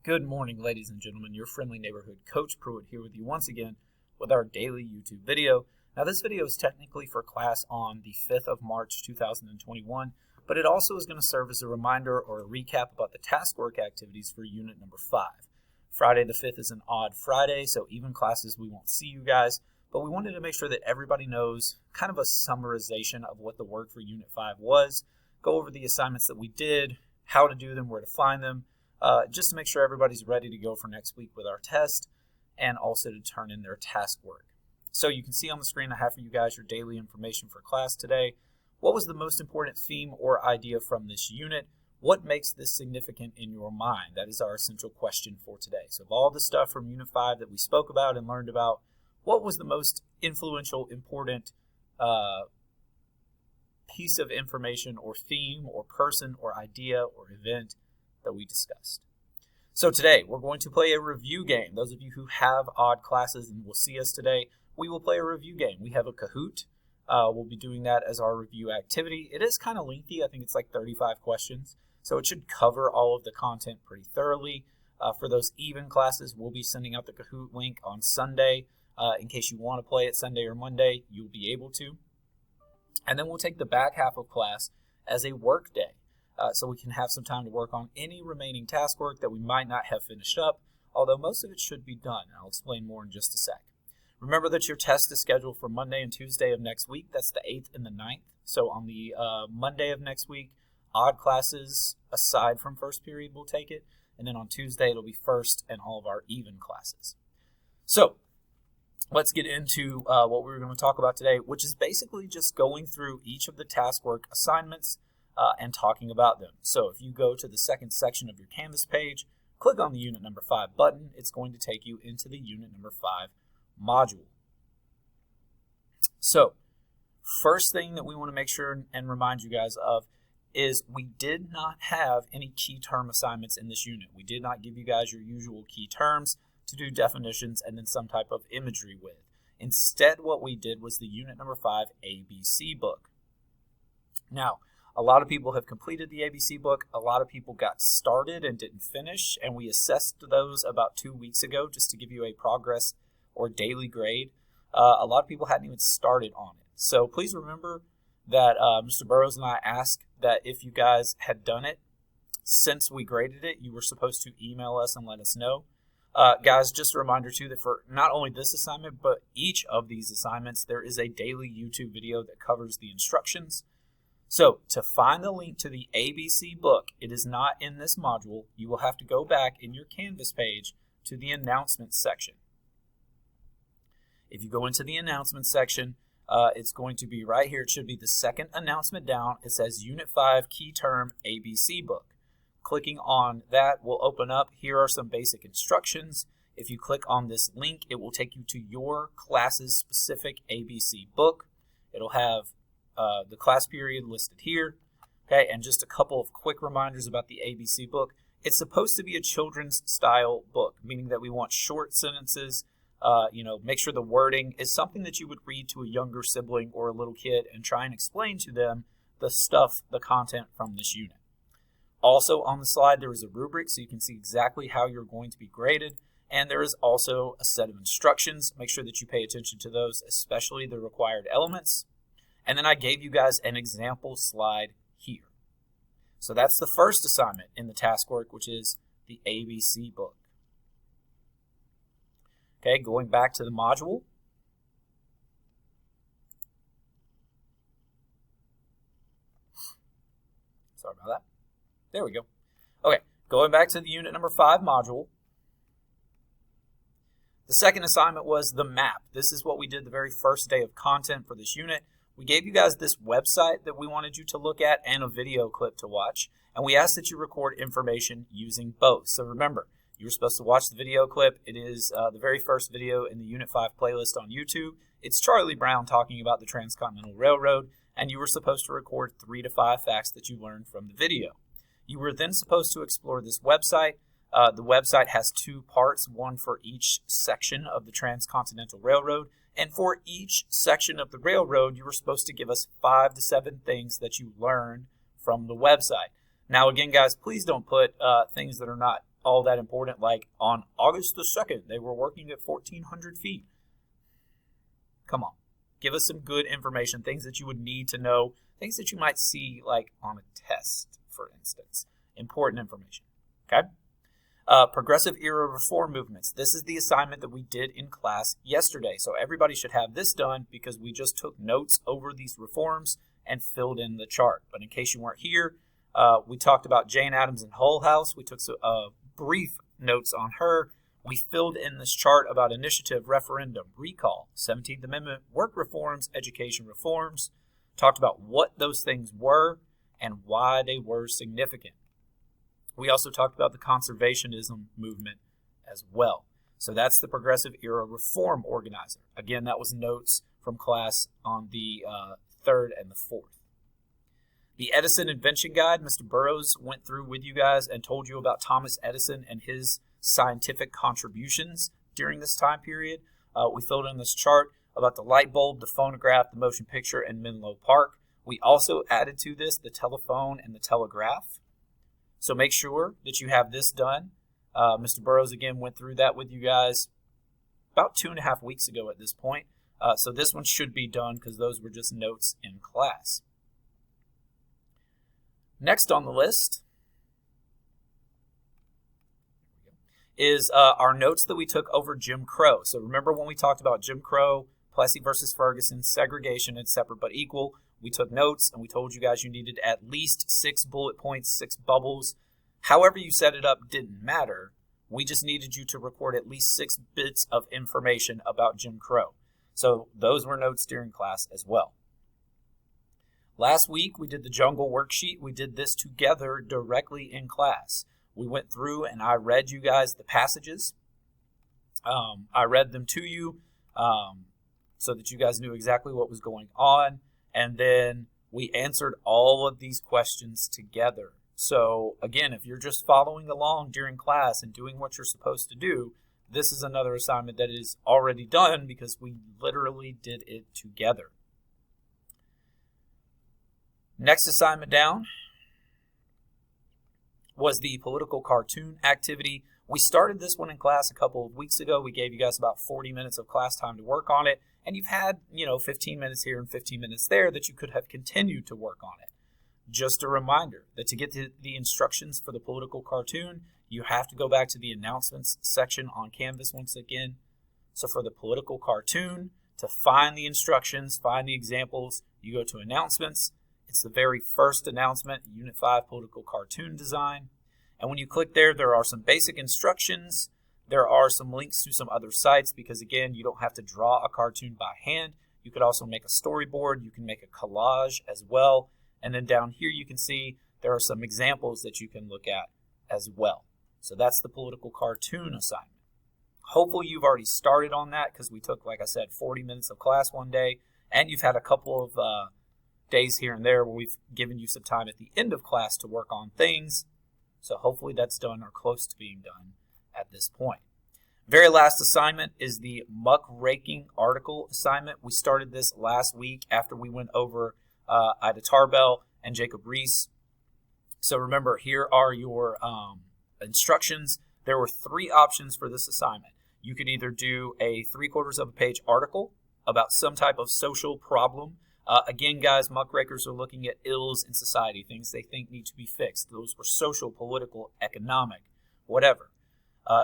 Good morning, ladies and gentlemen. Your friendly neighborhood Coach Pruitt here with you once again with our daily YouTube video. Now, this video is technically for class on the 5th of March 2021, but it also is going to serve as a reminder or a recap about the Taskwork activities for unit number 5. Friday the 5th is an odd Friday, so even classes we won't see you guys, but we wanted to make sure that everybody knows kind of a summarization of what the work for unit 5 was, go over the assignments that we did, how to do them, where to find them, just to make sure everybody's ready to go for next week with our test and also to turn in their task work. So you can see on the screen I have for you guys your daily information for class today. What was the most important theme or idea from this unit? What makes this significant in your mind? That is our essential question for today. So of all the stuff from Unit 5 that we spoke about and learned about, what was the most influential, important piece of information or theme or person or idea or event that we discussed? So today we're going to play a review game. Those of you who have odd classes and will see us today, we will play a review game. We have a Kahoot. We'll be doing that as our review activity. It is kind of lengthy. I think it's like 35 questions. So it should cover all of the content pretty thoroughly. For those even classes, we'll be sending out the Kahoot link on Sunday. In case you want to play it Sunday or Monday, you'll be able to. And then we'll take the back half of class as a work day. So we can have some time to work on any remaining task work that we might not have finished up, although most of it should be done. I'll explain more in just a sec. Remember that your test is scheduled for Monday and Tuesday of next week. That's the 8th and the 9th. So on the Monday of next week, odd classes aside from first period will take it. And then on Tuesday, it'll be first and all of our even classes. So let's get into what we're going to talk about today, which is basically just going through each of the task work assignments and talking about them. So if you go to the second section of your Canvas page, click on the Unit Number 5 button. It's going to take you into the Unit Number 5 module. So first thing that we want to make sure and remind you guys of is we did not have any key term assignments in this unit. We did not give you guys your usual key terms to do definitions and then some type of imagery with. Instead, what we did was the Unit Number 5 ABC book. Now, a lot of people have completed the ABC book. A lot of people got started and didn't finish, and we assessed those about 2 weeks ago just to give you a progress or daily grade. A lot of people hadn't even started on it. So please remember that Mr. Burrows and I asked that if you guys had done it since we graded it, you were supposed to email us and let us know. Guys, just a reminder too that for not only this assignment, but each of these assignments, there is a daily YouTube video that covers the instructions. So to find the link to the ABC book, it is not in this module. You will have to go back in your Canvas page to the announcements section. If you go into the announcements section, it's going to be right here. It should be the second announcement down. It says Unit 5 Key Term ABC book. Clicking on that will open up. Here are some basic instructions. If you click on this link, it will take you to your class's specific ABC book. It'll have the class period listed here. Okay, and just a couple of quick reminders about the ABC book. It's supposed to be a children's style book, meaning that we want short sentences. Make sure the wording is something that you would read to a younger sibling or a little kid and try and explain to them the content from this unit. Also on the slide, there is a rubric so you can see exactly how you're going to be graded. And there is also a set of instructions. Make sure that you pay attention to those, especially the required elements. And then I gave you guys an example slide here. So that's the first assignment in the task work, which is the ABC book. Okay, going back to the module. Sorry about that. There we go. Okay, going back to the Unit Number 5 module. The second assignment was the map. This is what we did the very first day of content for this unit. We gave you guys this website that we wanted you to look at and a video clip to watch. And we asked that you record information using both. So remember, you were supposed to watch the video clip. It is the very first video in the Unit 5 playlist on YouTube. It's Charlie Brown talking about the Transcontinental Railroad. And you were supposed to record 3 to 5 facts that you learned from the video. You were then supposed to explore this website. The website has 2 parts, one for each section of the Transcontinental Railroad. And for each section of the railroad, you were supposed to give us 5 to 7 things that you learned from the website. Now, again, guys, please don't put things that are not all that important. Like on August the 2nd, they were working at 1,400 feet. Come on. Give us some good information, things that you would need to know, things that you might see like on a test, for instance. Important information. Okay? Progressive era reform movements. This is the assignment that we did in class yesterday. So everybody should have this done because we just took notes over these reforms and filled in the chart. But in case you weren't here, we talked about Jane Addams and Hull House. We took brief notes on her. We filled in this chart about initiative, referendum, recall, 17th Amendment, work reforms, education reforms. Talked about what those things were and why they were significant. We also talked about the conservationism movement as well. So that's the Progressive Era Reform Organizer. Again, that was notes from class on the 3rd and the 4th. The Edison Invention Guide, Mr. Burroughs went through with you guys and told you about Thomas Edison and his scientific contributions during this time period. We filled in this chart about the light bulb, the phonograph, the motion picture, and Menlo Park. We also added to this the telephone and the telegraph. So make sure that you have this done. Mr. Burroughs, again, went through that with you guys about 2.5 weeks ago at this point. So this one should be done because those were just notes in class. Next on the list is our notes that we took over Jim Crow. So remember when we talked about Jim Crow, Plessy versus Ferguson, segregation, and separate but equal, we took notes and we told you guys you needed at least 6 bullet points, 6 bubbles. However you set it up didn't matter. We just needed you to record at least 6 bits of information about Jim Crow. So those were notes during class as well. Last week, we did the jungle worksheet. We did this together directly in class. We went through and I read you guys the passages. I read them to you so that you guys knew exactly what was going on. And then we answered all of these questions together. So again, if you're just following along during class and doing what you're supposed to do, this is another assignment that is already done because we literally did it together. Next assignment down was the political cartoon activity. We started this one in class a couple of weeks ago. We gave you guys about 40 minutes of class time to work on it. And you've had, 15 minutes here and 15 minutes there that you could have continued to work on it. Just a reminder that to get to the instructions for the political cartoon, you have to go back to the announcements section on Canvas once again. So for the political cartoon, to find the instructions, find the examples, you go to announcements. It's the very first announcement, Unit 5 Political Cartoon Design. And when you click there, there are some basic instructions. There are some links to some other sites because, again, you don't have to draw a cartoon by hand. You could also make a storyboard. You can make a collage as well. And then down here you can see there are some examples that you can look at as well. So that's the political cartoon assignment. Hopefully you've already started on that because we took, like I said, 40 minutes of class one day. And you've had a couple of days here and there where we've given you some time at the end of class to work on things. So hopefully that's done or close to being done at this point. Very last assignment is the muckraking article assignment. We started this last week after we went over Ida Tarbell and Jacob Rees. So remember, here are your instructions. There were 3 options for this assignment. You could either do a 3/4 of a page article about some type of social problem. Again, guys, muckrakers are looking at ills in society, things they think need to be fixed. Those were social, political, economic, whatever.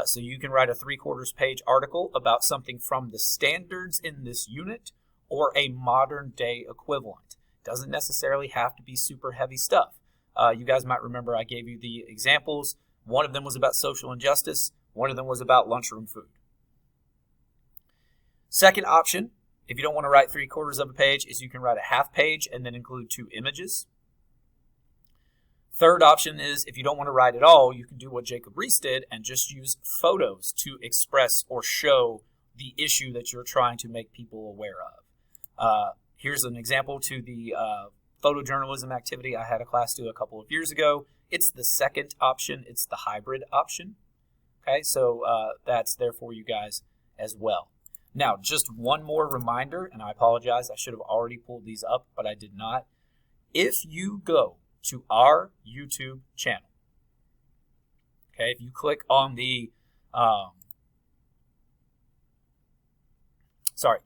So you can write a 3/4 page article about something from the standards in this unit or a modern day equivalent. Doesn't necessarily have to be super heavy stuff. You guys might remember I gave you the examples. One of them was about social injustice. One of them was about lunchroom food. Second option, if you don't want to write 3/4 of a page, is you can write a half page and then include 2 images. Third option is if you don't want to write at all, you can do what Jacob Rees did and just use photos to express or show the issue that you're trying to make people aware of. Here's an example to the photojournalism activity I had a class do a couple of years ago. It's the second option. It's the hybrid option. Okay, so that's there for you guys as well. Now, just one more reminder, and I apologize, I should have already pulled these up, but I did not. If you go to our YouTube channel Okay, if you click on the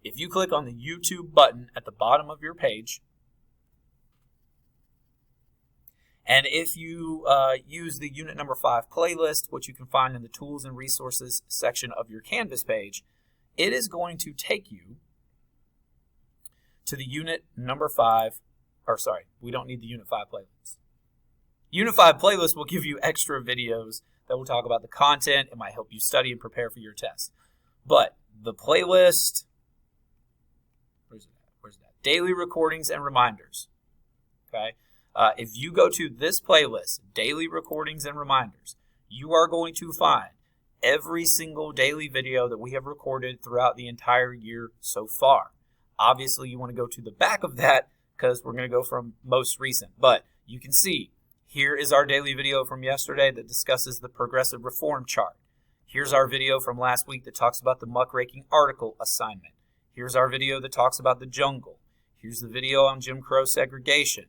if you click on the YouTube button at the bottom of your page, and if you use the Unit Number 5 playlist, which you can find in the Tools and Resources section of your Canvas page, it is going to take you to the Unit Number 5, we don't need the Unit 5 playlist. Unit 5 playlist will give you extra videos that will talk about the content. It might help you study and prepare for your test. But the playlist, where's that? Daily recordings and reminders. Okay? If you go to this playlist, daily recordings and reminders, you are going to find every single daily video that we have recorded throughout the entire year so far. Obviously, you want to go to the back of that because we're going to go from most recent. But you can see, here is our daily video from yesterday that discusses the progressive reform chart. Here's our video from last week that talks about the muckraking article assignment. Here's our video that talks about the jungle. Here's the video on Jim Crow segregation.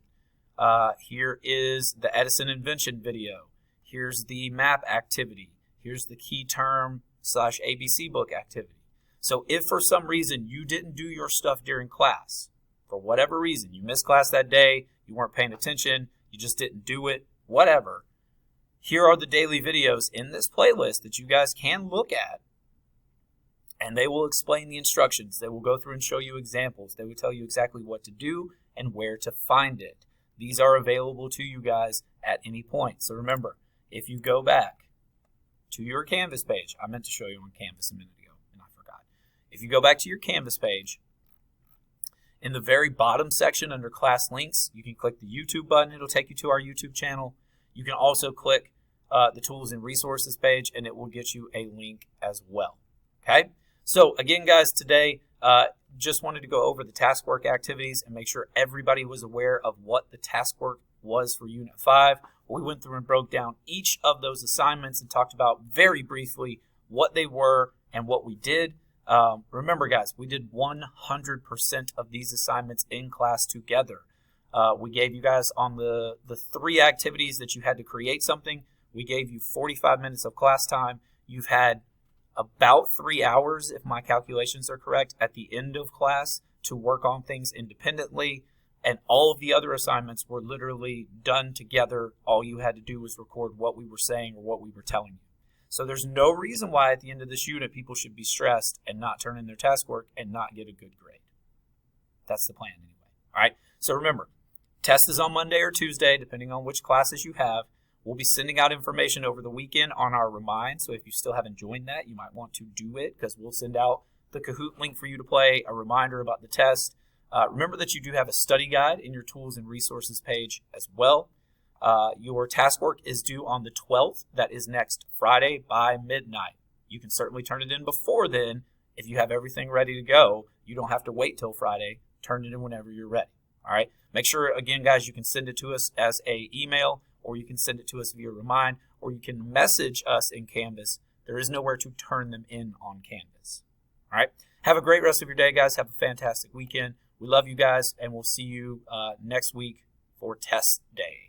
Here is the Edison invention video. Here's the map activity. Here's the key term / ABC book activity. So if for some reason you didn't do your stuff during class, for whatever reason, you missed class that day, you weren't paying attention, you just didn't do it, whatever, here are the daily videos in this playlist that you guys can look at, and they will explain the instructions. They will go through and show you examples. They will tell you exactly what to do and where to find it. These are available to you guys at any point. So remember, if you go back to your Canvas page, I meant to show you on Canvas a minute ago, and I forgot. If you go back to your Canvas page, in the very bottom section under class links, you can click the YouTube button. It'll take you to our YouTube channel. You can also click the Tools and Resources page, and it will get you a link as well. Okay? So again, guys, today, just wanted to go over the Taskwork activities and make sure everybody was aware of what the Taskwork was for Unit 5. We went through and broke down each of those assignments and talked about very briefly what they were and what we did. Remember, guys, we did 100% of these assignments in class together. We gave you guys on the 3 activities that you had to create something. We gave you 45 minutes of class time. You've had about 3 hours, if my calculations are correct, at the end of class to work on things independently. And all of the other assignments were literally done together. All you had to do was record what we were saying or what we were telling you. So there's no reason why at the end of this unit people should be stressed and not turn in their task work and not get a good grade. That's the plan anyway. All right. So remember, test is on Monday or Tuesday, depending on which classes you have. We'll be sending out information over the weekend on our Remind. So if you still haven't joined that, you might want to do it because we'll send out the Kahoot link for you to play, a reminder about the test. Remember that you do have a study guide in your Tools and Resources page as well. Your task work is due on the 12th. That is next Friday by midnight. You can certainly turn it in before then. If you have everything ready to go, you don't have to wait till Friday. Turn it in whenever you're ready. All right. Make sure, again, guys, you can send it to us as an email, or you can send it to us via Remind, or you can message us in Canvas. There is nowhere to turn them in on Canvas. All right. Have a great rest of your day, guys. Have a fantastic weekend. We love you guys, and we'll see you next week for test day.